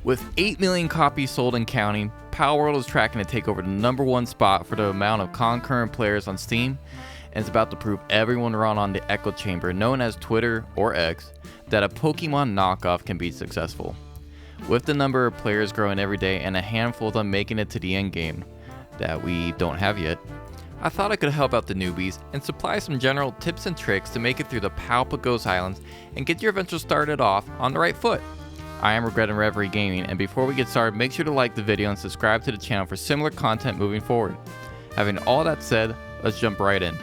With 8 million copies sold and counting, Palworld is tracking to take over the #1 spot for the amount of concurrent players on Steam, and is about to prove everyone wrong on the echo chamber known as Twitter or X that a Pokemon knockoff can be successful. With the number of players growing every day and a handful of them making it to the end game that we don't have yet, I thought I could help out the newbies and supply some general tips and tricks to make it through the Palworld Islands and get your adventure started off on the right foot. I am Regret&ReverieGaming, and before we get started, make sure to like the video and subscribe to the channel for similar content moving forward. Having all that said, let's jump right in.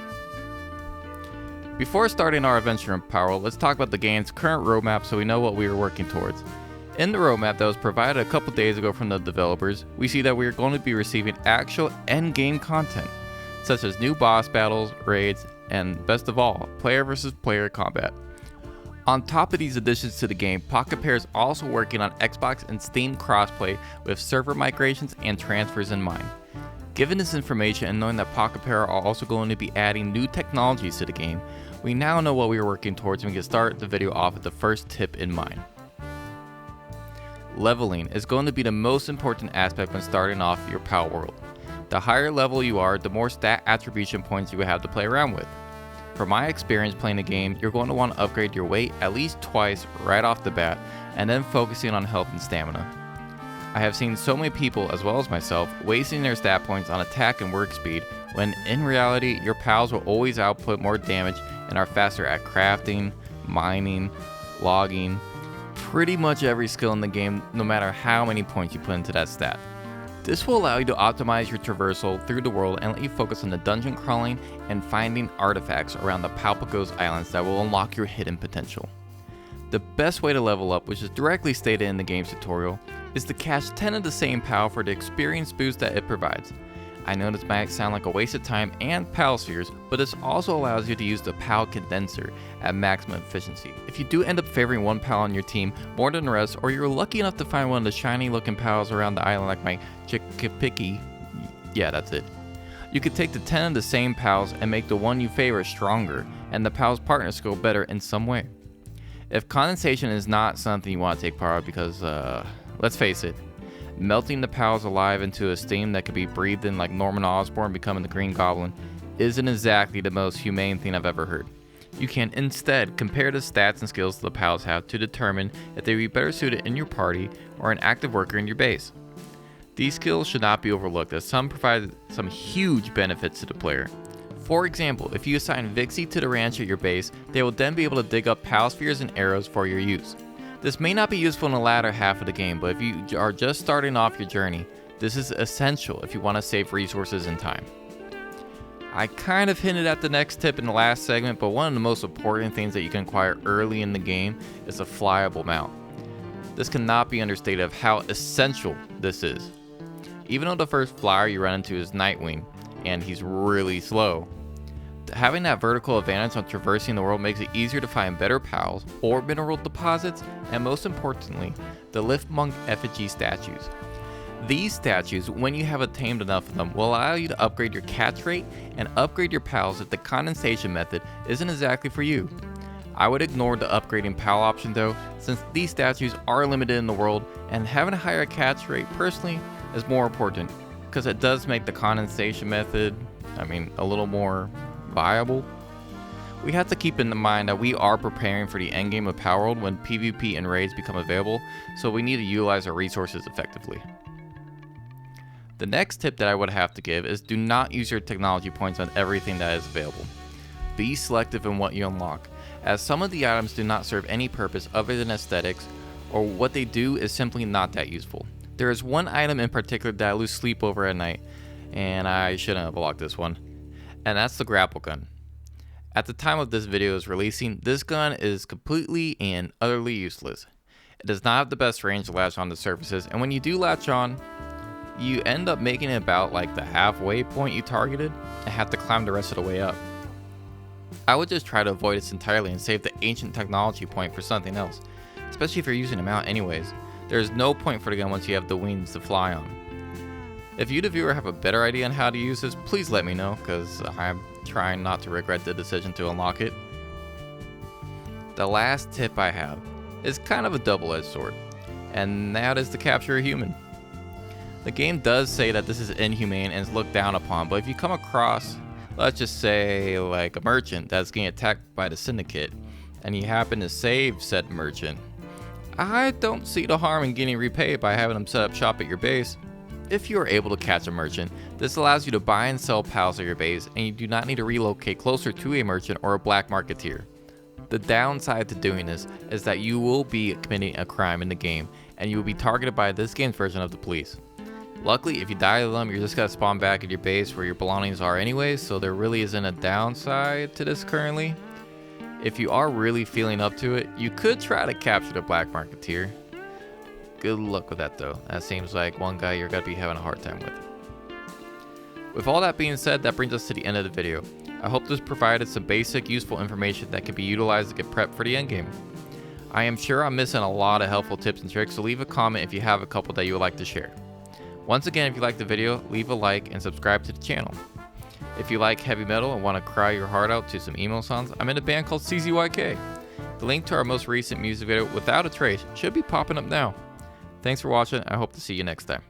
Before starting our adventure in Palworld, let's talk about the game's current roadmap so we know what we are working towards. In the roadmap that was provided a couple days ago from the developers, we see that we are going to be receiving actual end-game content, such as new boss battles, raids, and best of all, player versus player combat. On top of these additions to the game, Pocket Pair is also working on Xbox and Steam crossplay with server migrations and transfers in mind. Given this information and knowing that Pocket Pair are also going to be adding new technologies to the game, we now know what we are working towards and we can start the video off with the first tip in mind. Leveling is going to be the most important aspect when starting off your Palworld. The higher level you are, the more stat attribution points you will have to play around with. From my experience playing the game, you're going to want to upgrade your weight at least twice right off the bat, and then focusing on health and stamina. I have seen so many people, as well as myself, wasting their stat points on attack and work speed, when in reality, your pals will always output more damage and are faster at crafting, mining, logging, pretty much every skill in the game, no matter how many points you put into that stat. This will allow you to optimize your traversal through the world and let you focus on the dungeon crawling and finding artifacts around the Palworld Islands that will unlock your hidden potential. The best way to level up, which is directly stated in the game's tutorial, is to cache 10 of the same PAL for the experience boost that it provides. I know this might sound like a waste of time and PAL spheres, but this also allows you to use the PAL condenser at maximum efficiency. If you do end up favoring one PAL on your team more than the rest, or you're lucky enough to find one of the shiny looking PALs around the island like my CZYK, yeah, that's it. You could take the 10 of the same PALs and make the one you favor stronger, and the PAL's partner skill better in some way. If condensation is not something you want to take part of because, let's face it, melting the PALs alive into a steam that could be breathed in like Norman Osborn becoming the Green Goblin isn't exactly the most humane thing I've ever heard. You can instead compare the stats and skills the PALs have to determine if they would be better suited in your party or an active worker in your base. These skills should not be overlooked as some provide some huge benefits to the player. For example, if you assign Vixie to the ranch at your base, they will then be able to dig up PAL spheres and arrows for your use. This may not be useful in the latter half of the game, but if you are just starting off your journey, this is essential if you want to save resources and time. I kind of hinted at the next tip in the last segment, but one of the most important things that you can acquire early in the game is a flyable mount. This cannot be understated of how essential this is. Even though the first flyer you run into is Nightwing, and he's really slow, having that vertical advantage on traversing the world makes it easier to find better PALs or mineral deposits, and most importantly, the Lift Monk effigy statues. These statues, when you have tamed enough of them, will allow you to upgrade your catch rate and upgrade your PALs if the condensation method isn't exactly for you. I would ignore the upgrading PAL option though, since these statues are limited in the world, and having a higher catch rate personally is more important, because it does make the condensation method, a little more viable. We have to keep in mind that we are preparing for the endgame of Palworld when PvP and raids become available, so we need to utilize our resources effectively. The next tip that I would have to give is do not use your technology points on everything that is available. Be selective in what you unlock, as some of the items do not serve any purpose other than aesthetics, or what they do is simply not that useful. There is one item in particular that I lose sleep over at night, and I shouldn't have blocked this one, and that's the grapple gun. At the time of this video is releasing, this gun is completely and utterly useless. It does not have the best range to latch on to surfaces, and when you do latch on, you end up making it about like the halfway point you targeted and have to climb the rest of the way up. I would just try to avoid this entirely and save the ancient technology point for something else, especially if you're using a mount anyways. There is no point for the gun once you have the wings to fly on. If you the viewer have a better idea on how to use this, please let me know, because I'm trying not to regret the decision to unlock it. The last tip I have is kind of a double-edged sword. and that is to capture a human. The game does say that this is inhumane and is looked down upon, but if you come across, let's just say like a merchant that's getting attacked by the syndicate, and you happen to save said merchant, I don't see the harm in getting repaid by having them set up shop at your base. If you are able to catch a merchant, this allows you to buy and sell pals at your base, and you do not need to relocate closer to a merchant or a black marketeer. The downside to doing this is that you will be committing a crime in the game, and you will be targeted by this game's version of the police. Luckily, if you die to them, you're just gonna spawn back at your base where your belongings are anyways, so there really isn't a downside to this currently. If you are really feeling up to it, you could try to capture the black marketeer. Good luck with that though. That seems like one guy you're gonna be having a hard time with. With all that being said, that brings us to the end of the video. I hope this provided some basic useful information that can be utilized to get prepped for the endgame. I am sure I'm missing a lot of helpful tips and tricks, so leave a comment if you have a couple that you would like to share. Once again, if you liked the video, leave a like and subscribe to the channel. If you like heavy metal and want to cry your heart out to some emo songs, I'm in a band called CZYK. The link to our most recent music video without a trace should be popping up now. Thanks for watching. I hope to see you next time.